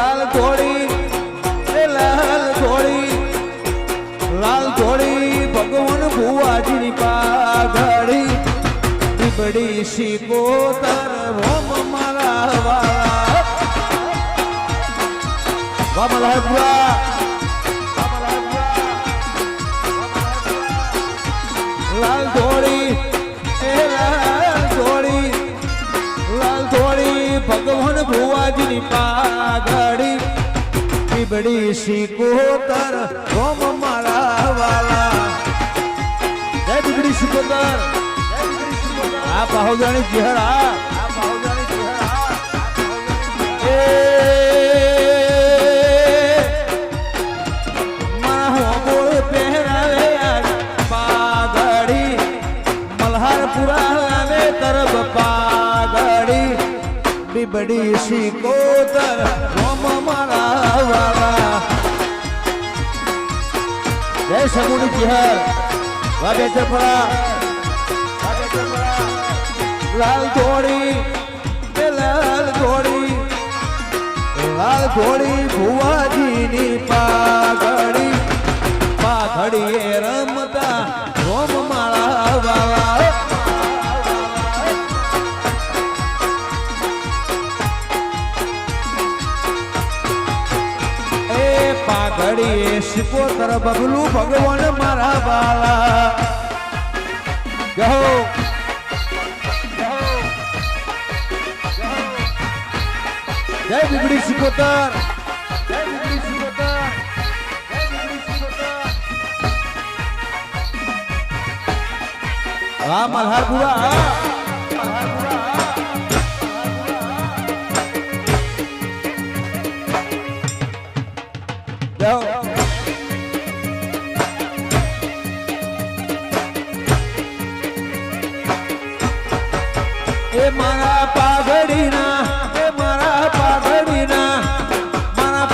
લાલ ઘોડી એ લાલ ઘોડી ભગવાન ભુવાજીની પાઘડી બીબડી શિકોતર રોમ મારા વાલા વામલાપુરા લાલ ઘોડી એ લાલ ઘોડી ભગવાન ભુવાજીની પાઘડી બીબડી શિકોતર રોમ મારા વાલા જય બીબડી શિકોતર આ બાહુજાની ચહેરા એ મારા હોબોળ પહેરાવે પાઘડી મલ્હારપુરા આવે તરફ પાઘડી બીબડી શિકોતર રોમ મારા વાલા જય સમુની ચહેર વાગે ચપરા લાલ ઘોડી ભુવાજીની પાઘડી પાઘડીએ રમતા રોમ માળા વાળા એ પાઘડીએ શિકોતર બબલું ભગવાન મારા વાળા કહો જય બીબડી શિકોતર હા મલ્હારપુરા એ મારા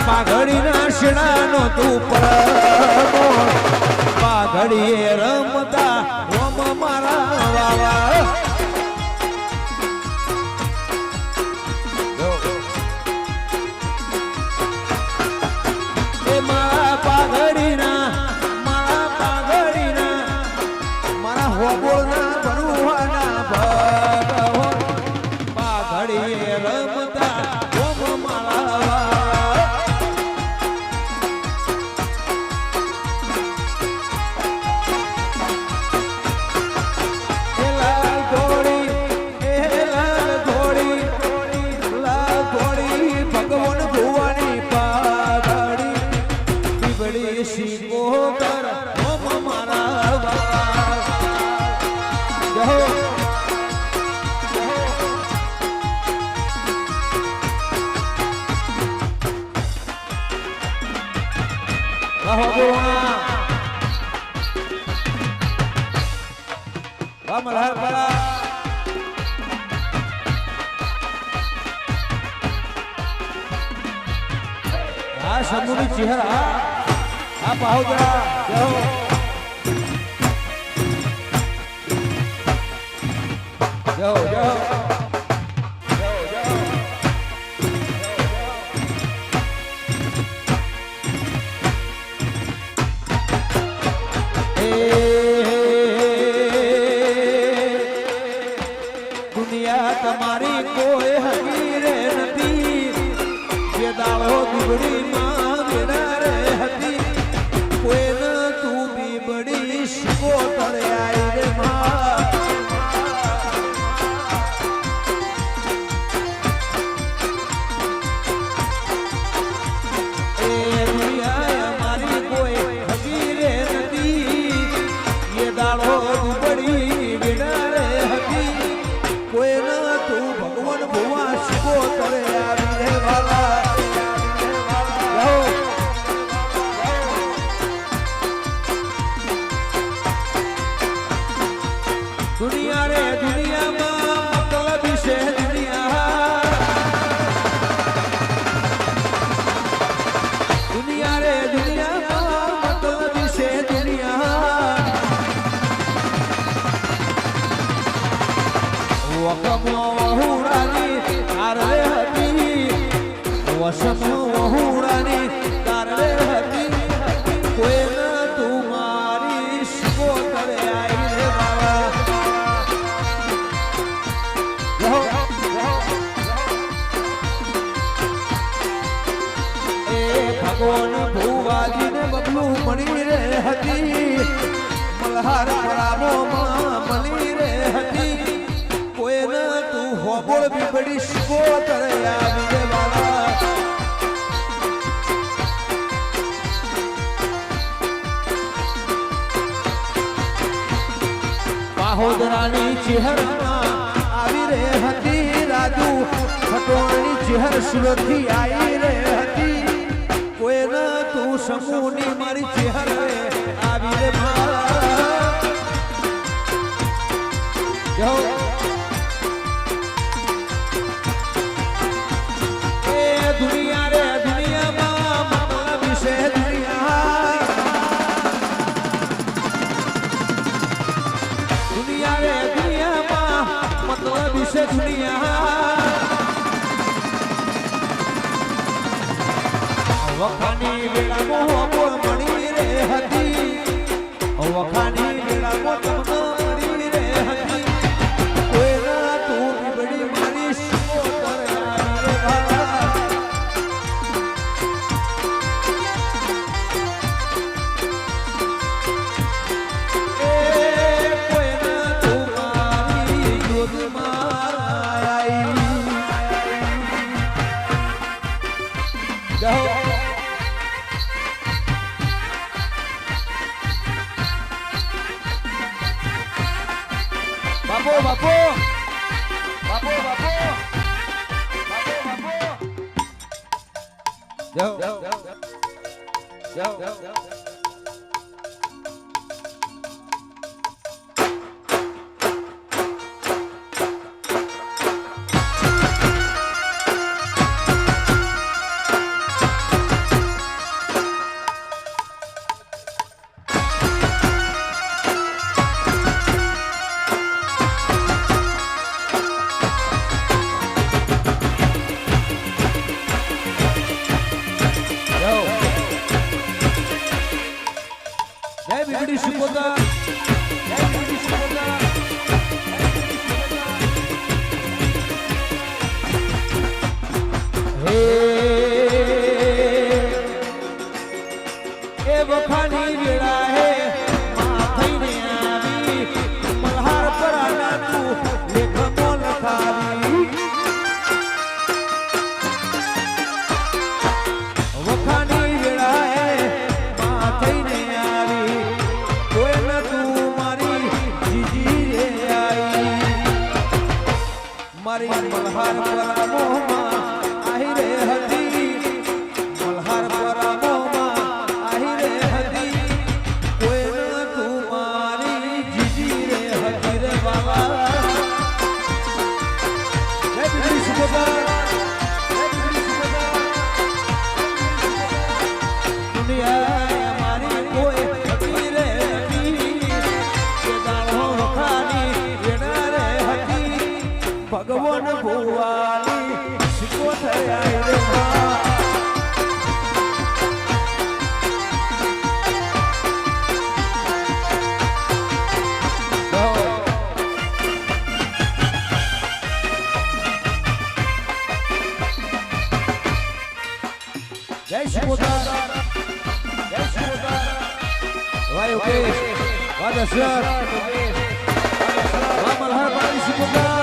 પાઘડીના શેણાનો તું પરમો પાઘડીએ રમતા રોમ મારા વાલા એ મારા પાઘડીના મારા હોબોળના બરુવાના ભગવાન પાઘડીએ રમતા રોમ મારા વાલા શિકોતર રોમ મારા વાલા મલ્હારપુરા આ સમૂહની ચહેરા આ બાહુજા જય દુનિયા તમારી કોઈ હકીરે નથી જે દાળો દુબળી માં રે હતી કોઈ ન તું બીબડી શિકોતર આઈ રે માં એ દુનિયા અમારી કોઈ હકીરે નથી એ દાળો દુબળી રે હતી કોઈ ન તું ભગવાન ભુવા શિકોતર આવી રે વાલા દુનિયા રે દુનિયામાં મતલબ છે દુનિયા રે દુનિયામાં મતલબ છે દુનિયા વકમો વહુરાની આરે હતી વસમ વહુડાની તારે હતી કોઈ ન તું મારી શિકો કરે આઈ રે બાવા એ ભગવાન ભુવાજીને બબલું મળી રે હતી મલ્હાર પરામોમાં મળી રે હતી કોઈ ન તું હોબોળ બીબડી શિકો કરે આવી રે બાવા બાહોદરાની ચહેરમાં આવી રે હતી રાજુ ખટોળની ચહેર સુરતથી આવી રે હતી કોઈ ન તું સમૂહની મારી ચહેર આવી રે એ દુનિયા રે દુનિયામાં મામા વિશે દુનિયા રે દુનિયામાં મતલબ વિશે દુનિયા વખાની વેળામાં બોલ મળી રે હતી વખાની વેળામાં તમને મળી રે હતી કોઈ ના તું બીબડી મારી શિકો કરે આવી રે ભાલા બાપો બાપો બાપો બાપો જાઓ જાઓ જાઓ જય બીબડી શિકોતા જય બીબડી શિકોતા હે એ વખાની વેળા હે માથઈને આવી મલ્હાર પરાના તું લેખમો લખાવી વખાની વેળા હે માથઈને મારી મલ્હાર પરામોમાં આહી રે હતી મલ્હાર પરામોમાં આહી રે હતી કોઈ ન તું મારી જીજી રે હતી રે બાબા જય બીબડી શિકોતા દુનિયા મારી કોઈ હતી રે હતી કે દાળો ખાની વેડા રે હતી ભગવાન ભુવાની શિકો થયા રે જય શિકોતા જય શિકોતા વાહ ઓકે વાહ દશરથ વાહ મલ્હાર પાણી શિકોતા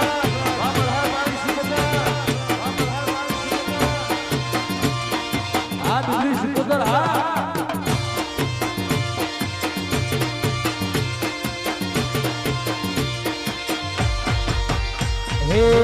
Hey